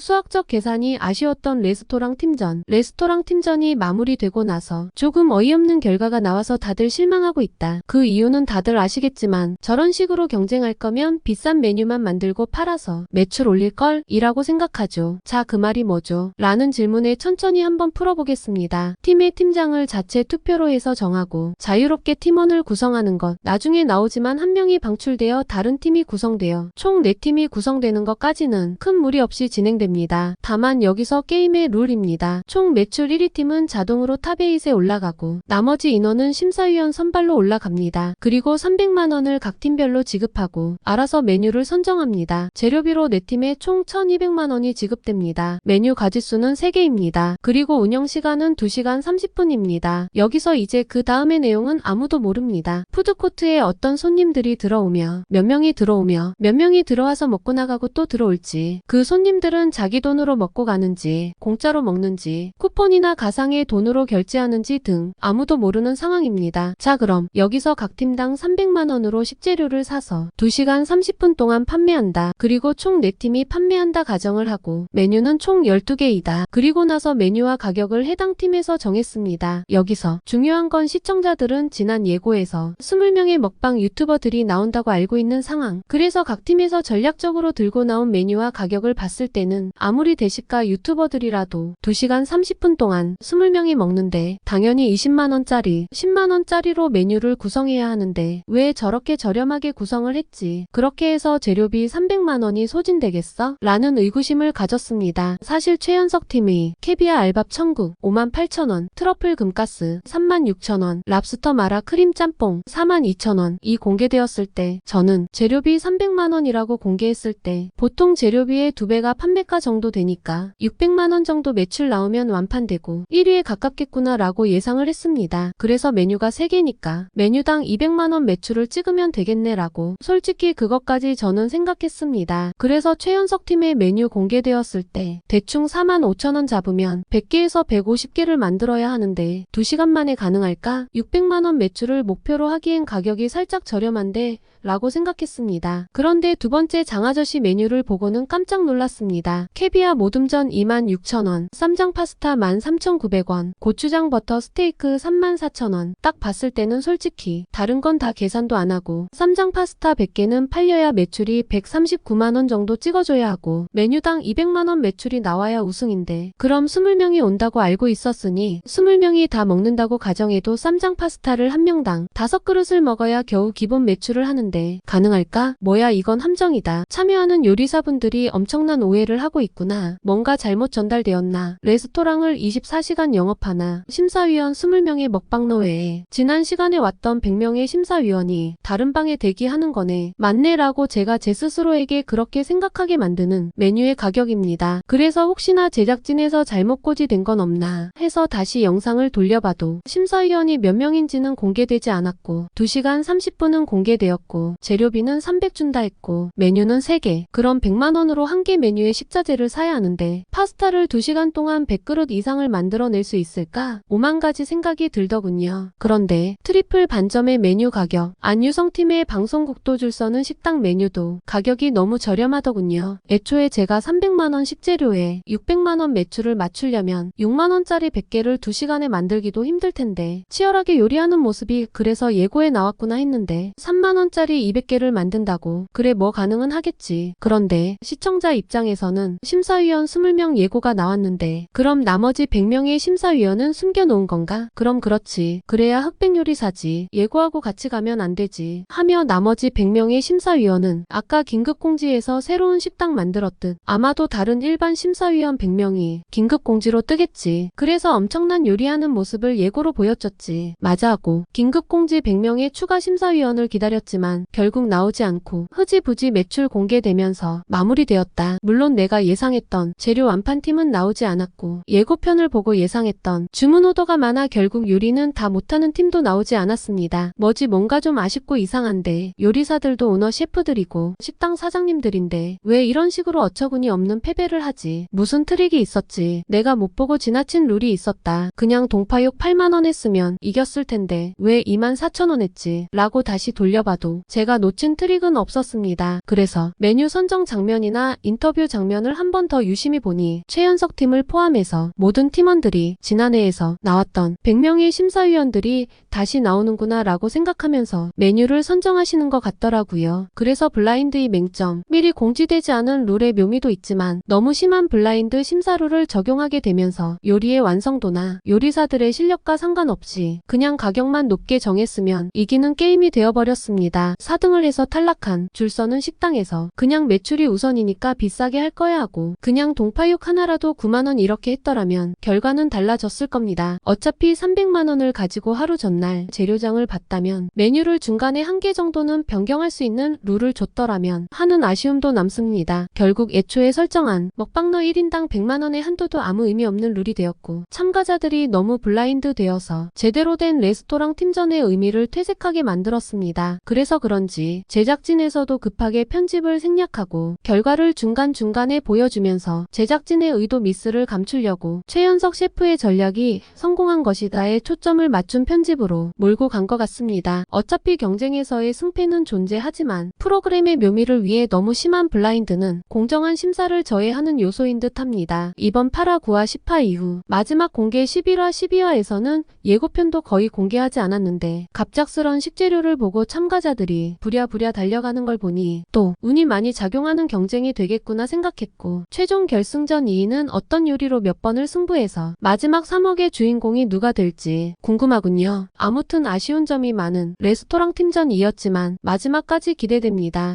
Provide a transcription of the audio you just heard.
수학적 계산이 아쉬웠던 레스토랑 팀전. 레스토랑 팀전이 마무리되고 나서 조금 어이없는 결과가 나와서 다들 실망하고 있다. 그 이유는 다들 아시겠지만 저런 식으로 경쟁할 거면 비싼 메뉴만 만들고 팔아서 매출 올릴걸? 이라고 생각하죠. 자, 그 말이 뭐죠? 라는 질문에 천천히 한번 풀어보겠습니다. 팀의 팀장을 자체 투표로 해서 정하고 자유롭게 팀원을 구성하는 것. 나중에 나오지만 한 명이 방출되어 다른 팀이 구성되어 총 4팀이 구성되는 것까지는 큰 무리 없이 진행됩니다. 다만 여기서 게임의 룰입니다. 총 매출 1위 팀은 자동으로 탑8에 올라가고 나머지 인원은 심사위원 선발로 올라갑니다. 그리고 300만원을 각 팀별로 지급하고 알아서 메뉴를 선정합니다. 재료비로 4팀에 총 1200만원이 지급됩니다. 메뉴 가짓수는 3개입니다. 그리고 운영시간은 2시간 30분입니다. 여기서 이제 그 다음의 내용은 아무도 모릅니다. 푸드코트에 어떤 손님들이 들어오며 몇 명이 들어오며 몇 명이 들어와서 먹고 나가고 또 들어올지, 그 손님들은 자기 돈으로 먹고 가는지 공짜로 먹는지 쿠폰이나 가상의 돈으로 결제하는지 등 아무도 모르는 상황입니다. 자, 그럼 여기서 각 팀당 300만원으로 식재료를 사서 2시간 30분 동안 판매한다. 그리고 총 4팀이 판매한다 가정을 하고 메뉴는 총 12개이다. 그리고 나서 메뉴와 가격을 해당 팀에서 정했습니다. 여기서 중요한 건 시청자들은 지난 예고에서 20명의 먹방 유튜버들이 나온다고 알고 있는 상황. 그래서 각 팀에서 전략적으로 들고 나온 메뉴와 가격을 봤을 때는 아무리 대식가 유튜버들이라도 2시간 30분 동안 20명이 먹는데 당연히 20만원짜리, 10만원짜리로 메뉴를 구성해야 하는데 왜 저렇게 저렴하게 구성을 했지? 그렇게 해서 재료비 300만원이 소진되겠어? 라는 의구심을 가졌습니다. 사실 최연석 팀의 캐비아 알밥 천국 58,000원, 트러플 금가스 36,000원, 랍스터 마라 크림 짬뽕 42,000원이 공개되었을 때 저는 재료비 300만원이라고 공개했을 때 보통 재료비의 2배가 판매가 정도 되니까 600만원 정도 매출 나오면 완판되고 1위에 가깝겠구나 라고 예상을 했습니다. 그래서 메뉴가 3개니까 메뉴당 200만원 매출을 찍으면 되겠네 라고 솔직히 그것까지 저는 생각했습니다. 그래서 최연석 팀의 메뉴 공개되었을 때 대충 45,000원 잡으면 100개에서 150개를 만들어야 하는데 2시간 만에 가능할까? 600만원 매출을 목표로 하기엔 가격이 살짝 저렴한데 라고 생각했습니다. 그런데 두 번째 장아저씨 메뉴를 보고는 깜짝 놀랐습니다. 캐비아 모듬전 26,000원, 쌈장 파스타 13,900원, 고추장 버터 스테이크 34,000원. 딱 봤을 때는 솔직히 다른 건 다 계산도 안 하고 쌈장 파스타 100개는 팔려야 매출이 139만원 정도 찍어줘야 하고 메뉴당 200만원 매출이 나와야 우승인데 그럼 20명이 온다고 알고 있었으니 20명이 다 먹는다고 가정해도 쌈장 파스타를 한 명당 5그릇을 먹어야 겨우 기본 매출을 하는데 가능할까? 뭐야, 이건 함정이다. 참여하는 요리사분들이 엄청난 오해를 하고 있구나. 뭔가 잘못 전달되었나? 레스토랑을 24시간 영업하나? 심사위원 20명의 먹방러 외에 지난 시간에 왔던 100명의 심사위원이 다른 방에 대기하는 거네. 맞네 라고 제가 제 스스로에게 그렇게 생각하게 만드는 메뉴의 가격입니다. 그래서 혹시나 제작진에서 잘못 고지된 건 없나 해서 다시 영상을 돌려봐도 심사위원이 몇 명인지는 공개되지 않았고 2시간 30분은 공개되었고 재료비는 300 준다 했고 메뉴는 3개. 그럼 100만원으로 한 개 메뉴의 식자재를 사야 하는데 파스타를 2시간 동안 100그릇 이상을 만들어낼 수 있을까? 5만 가지 생각이 들더군요. 그런데 트리플 반점의 메뉴 가격, 안유성팀의 방송국도 줄 서는 식당 메뉴도 가격이 너무 저렴하더군요. 애초에 제가 300만원 식재료에 600만원 매출을 맞추려면 6만원짜리 100개를 2시간에 만들기도 힘들 텐데 치열하게 요리하는 모습이 그래서 예고에 나왔구나 했는데 3만원짜리 200개를 만든다고 그래 뭐 가능은 하겠지. 그런데 시청자 입장에서는 심사위원 20명 예고가 나왔는데 그럼 나머지 100명의 심사위원은 숨겨놓은 건가? 그럼 그렇지. 그래야 흑백 요리사지. 예고하고 같이 가면 안 되지. 하며 나머지 100명의 심사위원은 아까 긴급공지에서 새로운 식당 만들었듯 아마도 다른 일반 심사위원 100명이 긴급공지로 뜨겠지. 그래서 엄청난 요리하는 모습을 예고로 보여줬지. 맞아 하고 긴급공지 100명의 추가 심사위원을 기다렸지만 결국 나오지 않고 흐지부지 매출 공개되면서 마무리되었다. 물론 내가 예상했던 재료 완판팀은 나오지 않았고 예고편을 보고 예상했던 주문 오더가 많아 결국 요리는 다 못하는 팀도 나오지 않았습니다. 뭐지 뭔가 좀 아쉽고 이상한데 요리사들도 오너 셰프들이고 식당 사장님들인데 왜 이런 식으로 어처구니 없는 패배를 하지? 무슨 트릭이 있었지? 내가 못 보고 지나친 룰이 있었다. 그냥 동파육 8만원 했으면 이겼을 텐데 왜 24,000원 했지? 라고 다시 돌려봐도 제가 놓친 트릭은 없었습니다. 그래서 메뉴 선정 장면이나 인터뷰 장면을 한 번 더 유심히 보니 최연석 팀을 포함해서 모든 팀원들이 지난해에서 나왔던 100명의 심사위원들이 다시 나오는구나 라고 생각하면서 메뉴를 선정하시는 것 같더라고요. 그래서 블라인드의 맹점, 미리 공지되지 않은 룰의 묘미도 있지만 너무 심한 블라인드 심사룰을 적용하게 되면서 요리의 완성도나 요리사들의 실력과 상관없이 그냥 가격만 높게 정했으면 이기는 게임이 되어버렸습니다. 4등을 해서 탈락한 줄 서는 식당에서 그냥 매출이 우선이니까 비싸게 할 거야 하고 그냥 동파육 하나라도 9만원 이렇게 했더라면 결과는 달라졌을 겁니다. 어차피 300만원을 가지고 하루 전날 재료장을 봤다면 메뉴를 중간에 한 개 정도는 변경할 수 있는 룰을 줬더라면 하는 아쉬움도 남습니다. 결국 애초에 설정한 먹방러 1인당 100만원의 한도도 아무 의미 없는 룰이 되었고 참가자들이 너무 블라인드 되어서 제대로 된 레스토랑 팀전의 의미를 퇴색하게 만들었습니다. 그래서 그런지 제작진에서도 급하게 편집을 생략하고 결과를 중간중간에 보여주면서 제작진의 의도 미스를 감추려고 최연석 셰프의 전략이 성공한 것이다에 초점을 맞춘 편집으로 몰고 간 것 같습니다. 어차피 경쟁에서의 승패는 존재하지만 프로그램의 묘미를 위해 너무 심한 블라인드는 공정한 심사를 저해하는 요소인 듯 합니다. 이번 8화, 9화, 10화 이후 마지막 공개 11화, 12화에서는 예고편도 거의 공개하지 않았는데 갑작스런 식재료를 보고 참가자들이 부랴부랴 달려가는 걸 보니 또 운이 많이 작용하는 경쟁이 되겠구나 생각했고 최종 결승전 2위는 어떤 요리로 몇 번을 승부해서 마지막 3억의 주인공이 누가 될지 궁금하군요. 아무튼 아쉬운 점이 많은 레스토랑 팀전이었지만 마지막까지 기대됩니다.